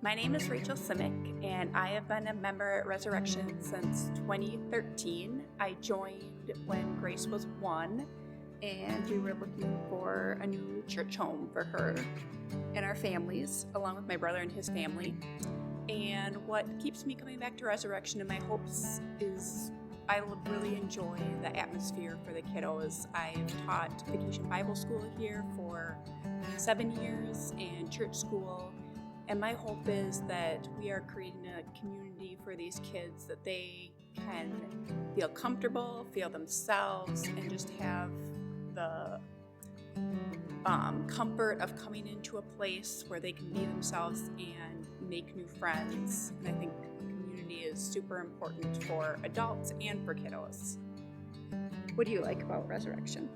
My name is Rachel Simic, and I have been a member at Resurrection since 2013. I joined when Grace was 1, and we were looking for a new church home for her and our families, along with my brother and his family. And what keeps me coming back to Resurrection and my hopes is I really enjoy the atmosphere for the kiddos. I've taught Vacation Bible School here for 7 years and church school. And my hope is that we are creating a community for these kids that they can feel comfortable, feel themselves, and just have the comfort of coming into a place where they can be themselves and make new friends. And I think community is super important for adults and for kiddos. What do you like about Resurrection?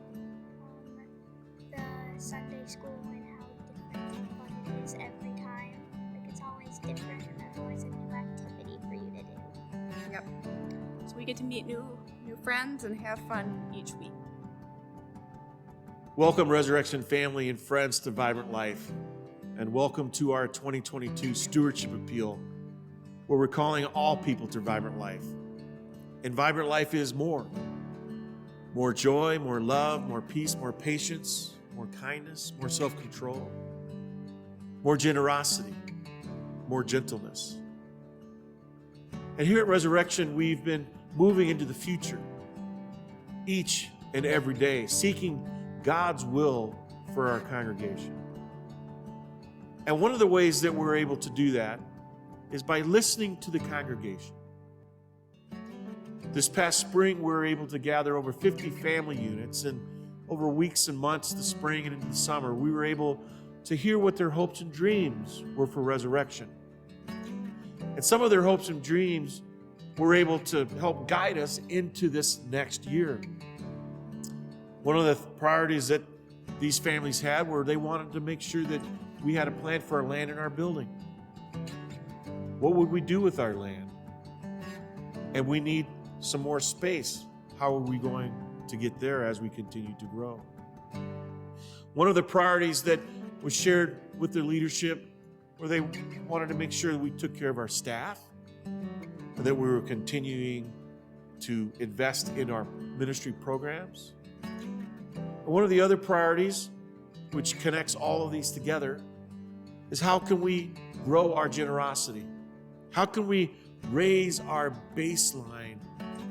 The Sunday school and how different and fun it is every time. Like, it's always different and there's always a new activity for you to do. Yep. So we get to meet new friends and have fun each week. Welcome, Resurrection family and friends, to Vibrant Life, and welcome to our 2022 Stewardship Appeal, where we're calling all people to Vibrant Life. And Vibrant Life is more joy, more love, more peace, more patience, more kindness, more self-control, more generosity, more gentleness. And here at Resurrection, we've been moving into the future each and every day, seeking God's will for our congregation. And one of the ways that we're able to do that is by listening to the congregation. This past spring, we were able to gather over 50 family units, and over weeks and months, the spring and into the summer, we were able to hear what their hopes and dreams were for Resurrection. And some of their hopes and dreams were able to help guide us into this next year. One of the priorities that these families had were they wanted to make sure that we had a plan for our land and our building. What would we do with our land? And we need some more space. How are we going to get there as we continue to grow? One of the priorities that was shared with their leadership where they wanted to make sure that we took care of our staff, and that we were continuing to invest in our ministry programs. And one of the other priorities, which connects all of these together, is how can we grow our generosity? How can we raise our baseline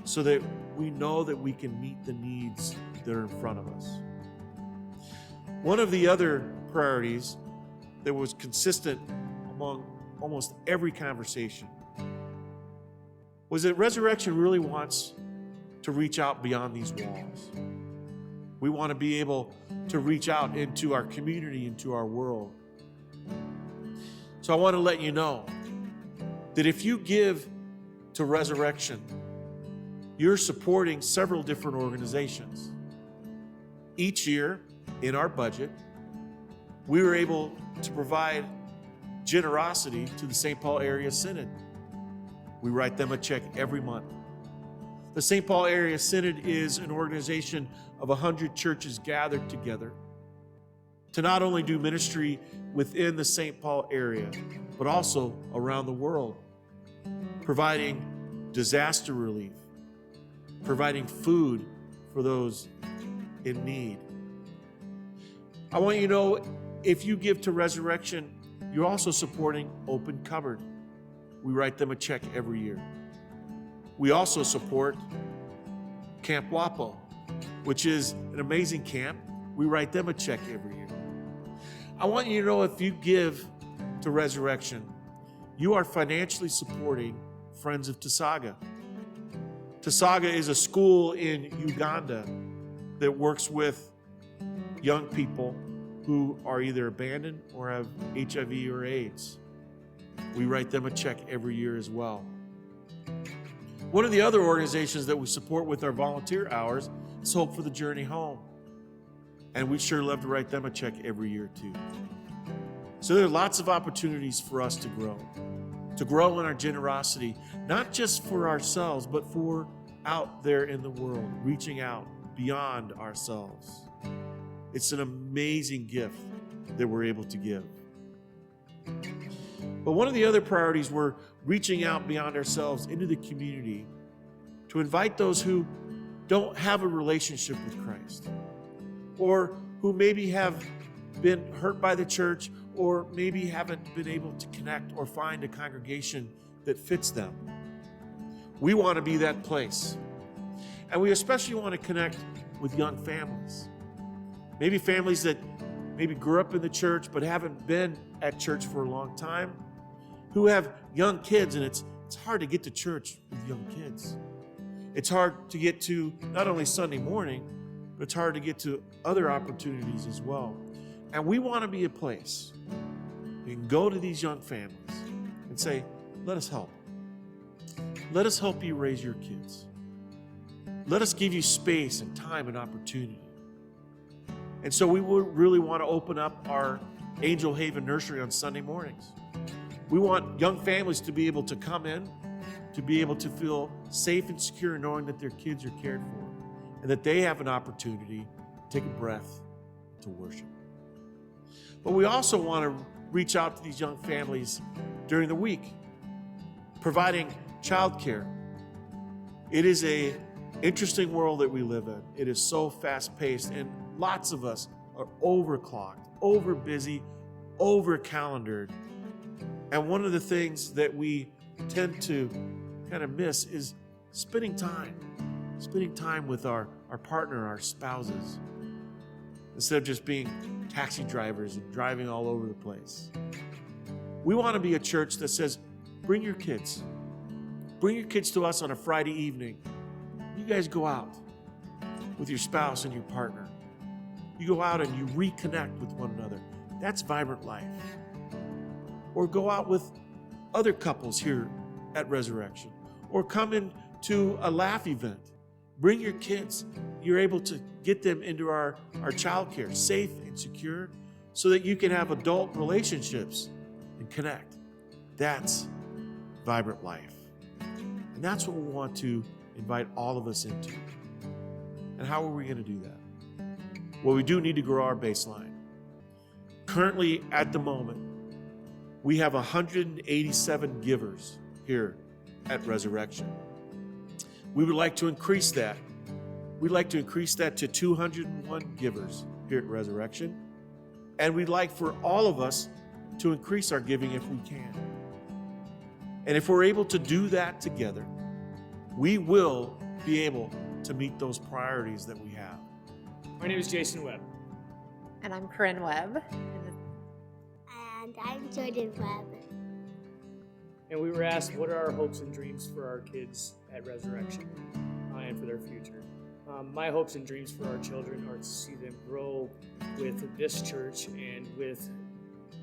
so that we know that we can meet the needs that are in front of us? One of the other priorities that was consistent among almost every conversation was that Resurrection really wants to reach out beyond these walls. We want to be able to reach out into our community, into our world. So I want to let you know that if you give to Resurrection, you're supporting several different organizations. Each year in our budget, we were able to provide generosity to the St. Paul Area Synod. We write them a check every month. The St. Paul Area Synod is an organization of 100 churches gathered together to not only do ministry within the St. Paul area, but also around the world, providing disaster relief, providing food for those in need. I want you to know, if you give to Resurrection, you're also supporting Open Cupboard. We write them a check every year. We also support Camp Wapo, which is an amazing camp. We write them a check every year. I want you to know, if you give to Resurrection, you are financially supporting Friends of Tasaga. Tasaga is a school in Uganda that works with young people who are either abandoned or have HIV or AIDS. We write them a check every year as well. One of the other organizations that we support with our volunteer hours is Hope for the Journey Home. And we sure love to write them a check every year too. So there are lots of opportunities for us to grow in our generosity, not just for ourselves, but for out there in the world, reaching out beyond ourselves. It's an amazing gift that we're able to give. But one of the other priorities, we're reaching out beyond ourselves into the community to invite those who don't have a relationship with Christ, or who maybe have been hurt by the church, or maybe haven't been able to connect or find a congregation that fits them. We want to be that place. And we especially want to connect with young families. Maybe families that maybe grew up in the church but haven't been at church for a long time, who have young kids, and it's hard to get to church with young kids. It's hard to get to not only Sunday morning, but it's hard to get to other opportunities as well. And we want to be a place you can go to these young families and say, let us help. Let us help you raise your kids. Let us give you space and time and opportunity. And so we would really want to open up our Angel Haven Nursery on Sunday mornings. We want young families to be able to come in, to be able to feel safe and secure knowing that their kids are cared for and that they have an opportunity to take a breath to worship. But we also want to reach out to these young families during the week, providing childcare. It is an interesting world that we live in. It is so fast-paced, and lots of us are overclocked, over-busy, over-calendared. And one of the things that we tend to kind of miss is spending time with our partner, our spouses, instead of just being taxi drivers and driving all over the place. We want to be a church that says, bring your kids. Bring your kids to us on a Friday evening. You guys go out with your spouse and your partner. You go out and you reconnect with one another. That's vibrant life. Or go out with other couples here at Resurrection. Or come into a laugh event. Bring your kids. You're able to get them into our childcare, safe and secure, so that you can have adult relationships and connect. That's vibrant life. And that's what we want to invite all of us into. And how are we going to do that? Well, we do need to grow our baseline. Currently, at the moment, we have 187 givers here at Resurrection. We would like to increase that. We'd like to increase that to 201 givers here at Resurrection. And we'd like for all of us to increase our giving if we can. And if we're able to do that together, we will be able to meet those priorities that we have. My name is Jason Webb. And I'm Corinne Webb. And I'm Jordan Webb. And we were asked, what are our hopes and dreams for our kids at Resurrection and for their future? My hopes and dreams for our children are to see them grow with this church and with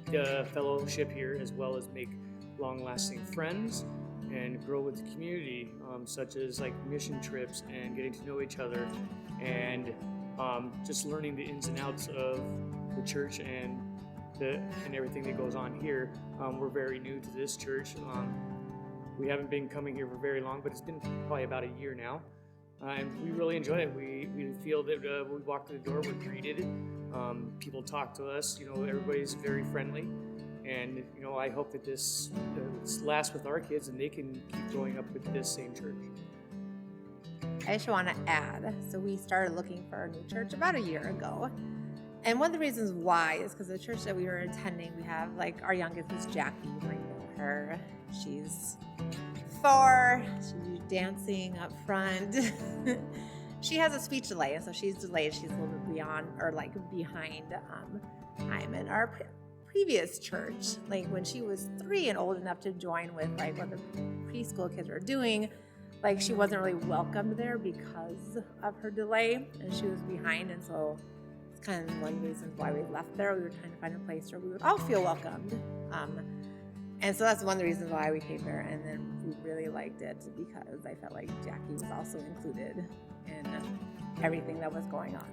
the fellowship here, as well as make long-lasting friends and grow with the community, such as like mission trips and getting to know each other and just learning the ins and outs of the church and everything that goes on here. We're very new to this church. We haven't been coming here for very long, but it's been probably about a year now. And we really enjoy it. We feel that when we walk through the door, we're greeted. People talk to us. Everybody's very friendly. And, I hope that this lasts with our kids and they can keep growing up with this same church. I just want to add, so we started looking for a new church about a year ago. And one of the reasons why is because the church that we were attending, we have, our youngest is Jackie. You might know her. She's 4. She's dancing up front. She has a speech delay, and so she's delayed. She's a little bit behind time. And our previous church, when she was 3 and old enough to join with what the preschool kids were doing, she wasn't really welcomed there because of her delay, and she was behind. And so it's kind of one of the reasons why we left there. We were trying to find a place where we would all feel welcomed. And so that's one of the reasons why we came here. And then we really liked it because I felt like Jackie was also included in everything that was going on.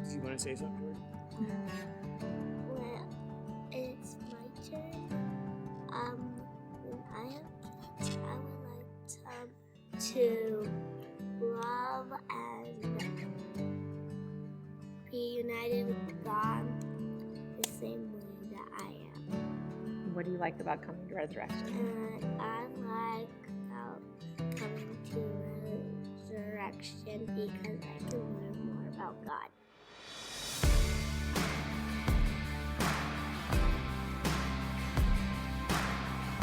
Do you want to say something, George? Well, it's my turn. When I have kids, I would like to love and be united with God the same way that I am. what do you like about coming to Resurrection? I like about coming to Resurrection because I can learn more about God.